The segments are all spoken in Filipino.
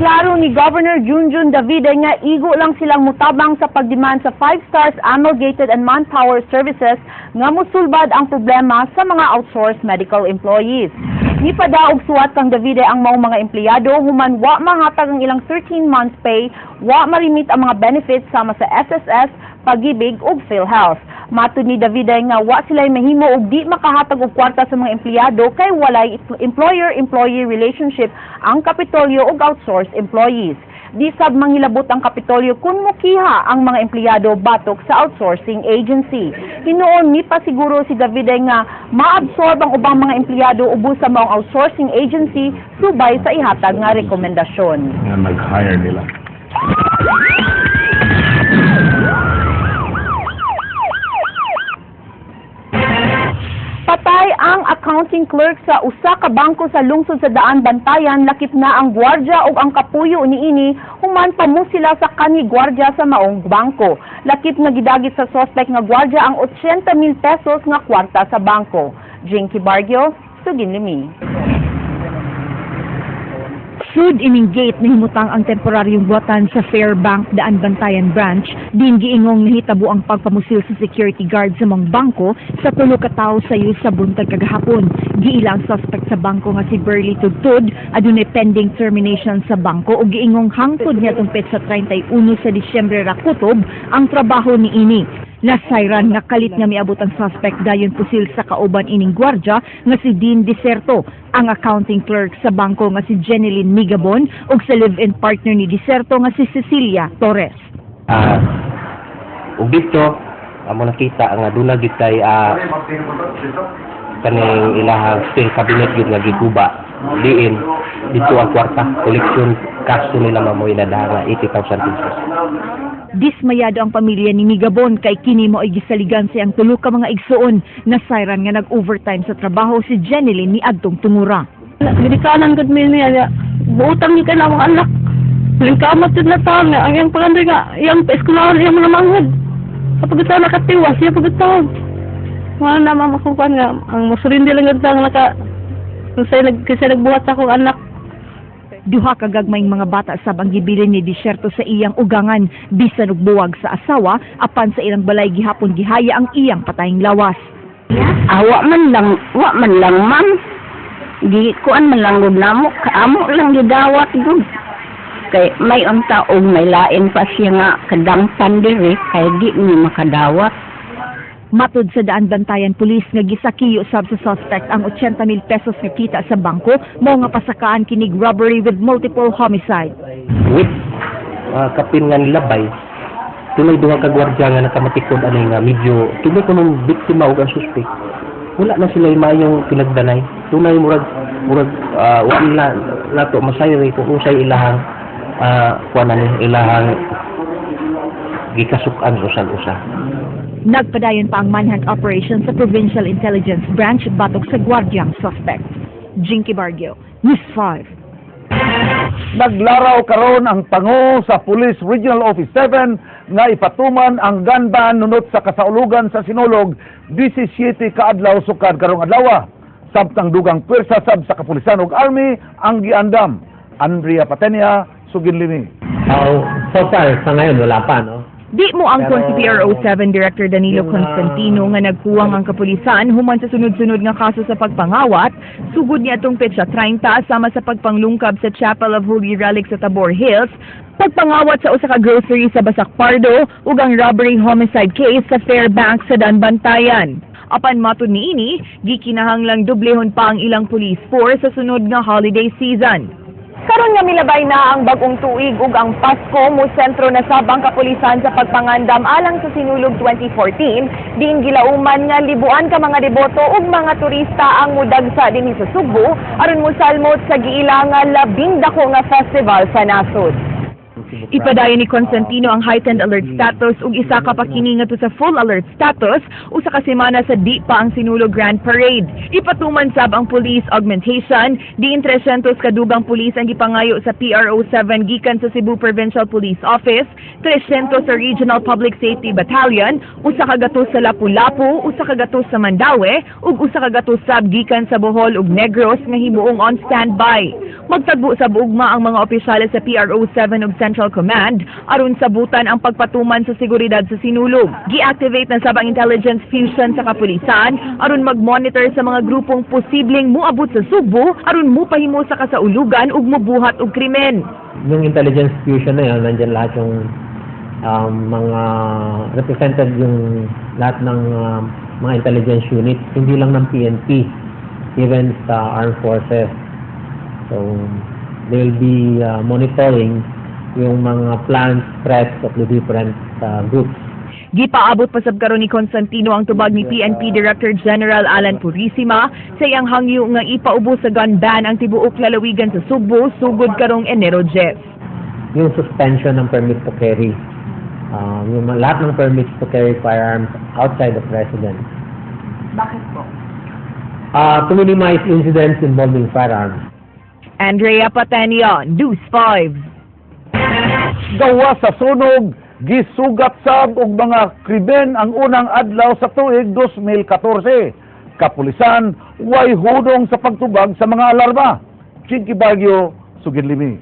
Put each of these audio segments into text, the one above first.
Klaro ni Governor Junjun Davide nga igo lang silang mutabang sa pagdemand sa 5 stars amalgamated and manpower services nga mosulbad ang problema sa mga outsourced medical employees. Nipadaog suwat kang Davide ang mga empleyado human wa mahatag ang ilang 13 months pay, wa marimit ang mga benefits sama sa SSS, Pag-ibig ug PhilHealth. Matud ni Davide nga wa sila'y mahimo og di makahatag og kwarta sa mga empleyado kay walay employer-employee relationship ang Kapitolyo ug outsourced employees. Di sab mangilabot ang Kapitolyo kung mukiha ang mga empleyado batok sa outsourcing agency. Hinuon ni pasiguro si Davide nga maabsorb ang ubang mga empleyado ubos sa maong outsourcing agency subay sa ihatag nga rekomendasyon. Nga mag-hire nila. Patay ang accounting clerk sa usa ka bangko sa lungsod sa Daan Bantayan, lakip na ang gwardya ug ang kapuyo niini human pa mo sila sa kani gwardya sa maong bangko. Lakip na gidagit sa suspect nga gwardya ang 80,000 pesos nga kwarta sa bangko. Jinky Bargio, Suginlimi. Sud ining gate na himutang ang temporaryong buwatan sa Fairbank Daan Bantayan Branch, din giingong nahitabo ang pagpamusil sa security guard sa mga bangko sa tulo ka tawo sayo sa buntag kagahapon. Giila ang suspect sa bangko nga si Burley Tudtud, adunay pending termination sa bangko ug giingong hangtod niya tumpet sa 31 sa Disyembre ra kutob ang trabaho ni ini. Nasayran nga kalit nga miabot ang suspect dayon pusil sa kauban ining gwardya nga si Dean Diserto, ang accounting clerk sa bangko nga si Jeneline Migabon ug sa live-in partner ni Diserto nga si Cecilia Torres. Ug dito amo nakita nga duna gid kay kaning ilahang steel cabinet gid nga giguba diin dito ang kwarta collection cash nila mamoy na nga 80,000 pesos. Dismayado ang pamilya ni Migabon kay kini mo ay gisaligan siyang tulo ka mga igsuon na sayran nga nag-overtime sa trabaho si Jeneline ni adtong tungura. Gidikanan gud mi niya buutang ni kana mga anak. Lingkamot jud na ta nga ang yang pangandoy nga yang eskwelahan yang mga manghod. Kapag ito nakatiwas siya pag ito. Wala na mamakupan nga ang musurindi lang gud ang naka kasi nagbuhat sa akong anak. Duha ka gagmayng mga bata sab ang gibilin ni Diserto sa iyang ugangan bisan og buwag sa asawa apan sa ilang balay gihapon gihaya ang iyang patayng lawas. Wa man lang ma'am. Di kuan man lang gud namo, kaamo lang gidawat gud. Kay may unta og may lain pa siya nga kadangpan diri kay di ni makadawat. Matod sa Daan Bantayan Police nga gisakiyo sab sa suspect ang 80,000 pesos nga kita sa bangko mao nga pasakaan kinig robbery with multiple homicide. With kapin nga nilabay tunay duha ka gwardya nga nakamatikod ani nga medyo tunay kunong biktima ug ang suspect. Wala na sila mayong pinagdanay. Tunay murag wala nato masayri kung usay ilahang ilahang gikasukan usan-usa. Nagpadayon pa ang manhunt operation sa Provincial Intelligence Branch batok sa gwardyang suspect. Jinky Bargio, News 5. Naglaraw karon ang pangu sa Police Regional Office 7 nga ipatuman ang gun ban nunot sa kasaulugan sa Sinulog 17 kaadlaw sukad karong adlaw. Sabtang dugang pwersa sab sa kapulisan ug army ang giandam. Andrea Patenia, Suginlimi. So far sa ngayon wala pa no. Di mo angkon si PRO7 Director Danilo Constantino nga nagkuwang ang kapulisan human sa sunod-sunod nga kaso sa pagpangawat, sugod niya itong petsa 30 sama sa pagpanglungkab sa Chapel of Holy Relics sa Tabor Hills, pagpangawat sa usa ka grocery sa Basak Pardo, ug ang robbery homicide case sa Fairbank sa Daan Bantayan. Apan matud niini, gikinahanglang dublehon pa ang ilang police force sa sunod nga holiday season. Karon nga milabay na ang bagong tuig ug ang Pasko mo sentro na sabang kapulisan sa pagpangandam alang sa Sinulog 2014, diin gilauman nga libuan ka mga deboto ug mga turista ang mudagsa dinhi sa Subo aron mosalmot sa giila nga labing dako nga festival sa nasod. Ipadayon ni Constantino ang heightened alert status ug isa ka pa kini ngadto sa full alert status usa ka semana sa di pa ang Sinulog Grand Parade. Ipatuman sab ang police augmentation, diin 300 kadugang pulis ang gipangayo sa PRO 7 gikan sa Cebu Provincial Police Office, 300 sa Regional Public Safety Battalion, usa ka gatos sa Lapu-Lapu, usa ka gatos sa Mandaue ug usa ka gatos sab gikan sa Bohol ug Negros nga himuong on standby. Magtagbo sa ugma ang mga opisyales sa PRO 7 ug Central Command aron sabutan ang pagpatuman sa seguridad sa Sinulog. Gi-activate na sab ang intelligence fusion sa kapulisan aron mag-monitor sa mga grupong posibleng muabot sa sugbo aron mupahimo sa kasaulugan ug mubuhat og krimen. Yung intelligence fusion na yun, nandyan lahat yung mga represented yung lahat ng mga intelligence unit, hindi lang ng PNP, even sa armed forces. So, they'll be monitoring yung mga plans, threats of the different groups. Gipaabot pa sab karon ni Constantino ang tubag ni PNP Director General Alan Purisima sa iyang hangyo nga ipaubos sa gun ban ang tibuok lalawigan sa Sugbo sugod karong Enero 10. Yung suspension ng permit to carry, yung lahat ng permits to carry firearms outside of residence. Bakit po? To minimize incidents involving firearms. Andrea Patenio, News 5. Gawa sa sunog, gisugat sab og mga krimen ang unang adlaw sa tuig 2014. Kapulisan way hudong sa pagtubag sa mga alarma. Chinky Baguio, Suginlimi.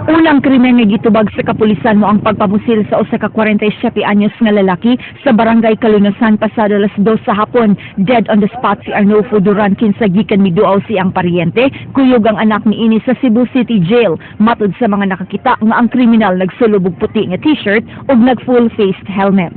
Unang krimen nga gitubag sa kapulisan mo ang pagpamusil sa usa ka 47 anyos nga lalaki sa barangay Kalunasan pasado alas 2 sa hapon. Dead on the spot si Arnulfo Duran kinsa gikan miduaw siyang paryente, kuyog ang anak niini sa Cebu City Jail. Matud sa mga nakakita nga ang kriminal nagsulubog puti nga t-shirt ug nag full-faced helmet.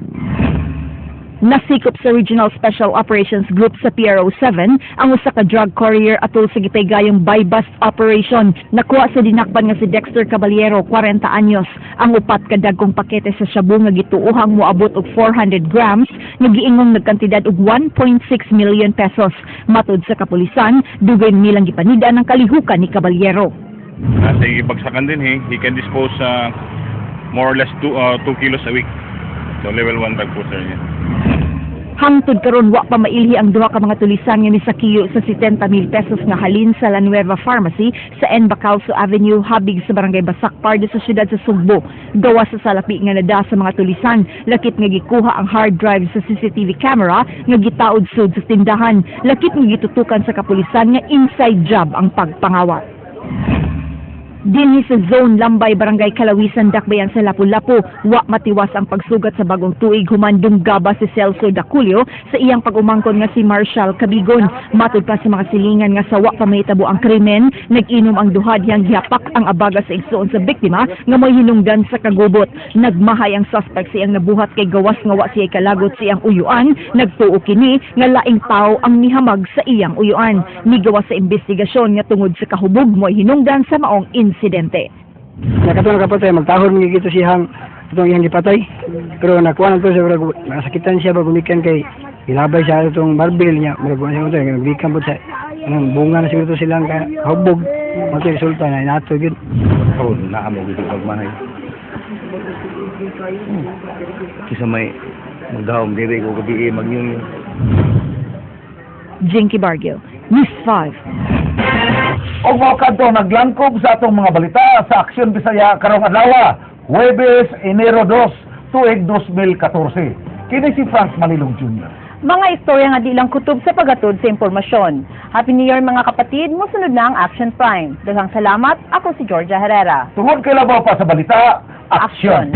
Nasikop sa Regional Special Operations Group sa PRO 7 ang usa ka drug courier atol sa gitaygayong buy-bust operation. Nakuha sa dinakpan nga si Dexter Caballero, 40 anyos. Ang upat ka dagkong pakete sa shabu nga gituuhang moabot og 400 grams nga giingong nagkantidad og 1.6 million pesos. Matud sa kapulisan, dugay nilang gipanida ng kalihukan ni Caballero. Sa ibagsakan din, he can dispose more or less 2 kilos a week. So level 1 drug poster niya. Hangtod karon wa pa mailhi ang duha ka mga tulisan nga misakiyo sa 70,000 pesos nga halin sa La Nueva Pharmacy sa N. Bacalso Avenue, habig sa Barangay Basak, Pardo sa siyudad sa Sugbo. Gawa sa salapi nga nada sa mga tulisan, lakip nga gikuha ang hard drive sa CCTV camera nga gitaod sud sa tindahan. Lakip nga gitutukan sa kapulisan nga inside job ang pagpangawat. Dinhi sa Zone Lambay, Barangay Kalawisan, Dakbayan sa Lapu-Lapu, wa matiwas ang pagsugat sa bagong tuig humandong gaba si Celso Daculio sa iyang pag-umangkon nga si Marshall Cabigon. Matud pa sa mga silingan nga sa wa pa mahitabo ang krimen, nag-inom ang duha diyang gihapak ang abaga sa igsoon sa biktima nga may hinungdan sa kagubot. Nagmahay ang suspect siyang nabuhat kay gawas nga wa siya kalagot siyang uyuan. Nagtuo kini nga laing tao ang mihamag sa iyang uyuan. Migawas sa investigasyon nga tungod sa kahubog mo'y hinungdan sa maong insidente. Nakatong kapatay, magtahon nga gito siyang itong iyang gipatay. Pero nakuha na ito siya, nasakitan siya bagumikan kay ilabay siya itong barbil niya. Magaguan siya ito, nagbigkan po siya. Bunga na siguro silang kahubog. Ito yung resulta na inato yun. Oo, naamog ito pagmahay. Kisa may magdahong diri ko gabi mag-yun. Jinky Bargio, News 5. O mga kanto, naglangkob sa atong mga balita sa Aksyon Bisaya karong adlaw, Huwebes, Enero 2, tuig 2014. Kini si Franz Manilong Jr. Mga istorya nga di lang kutob sa pagatod sa impormasyon. Happy New Year mga kapatid, musunod na ang Action Prime. Daghang salamat, ako si Georgia Herrera. Tungod kay labaw pa sa balita, Aksyon!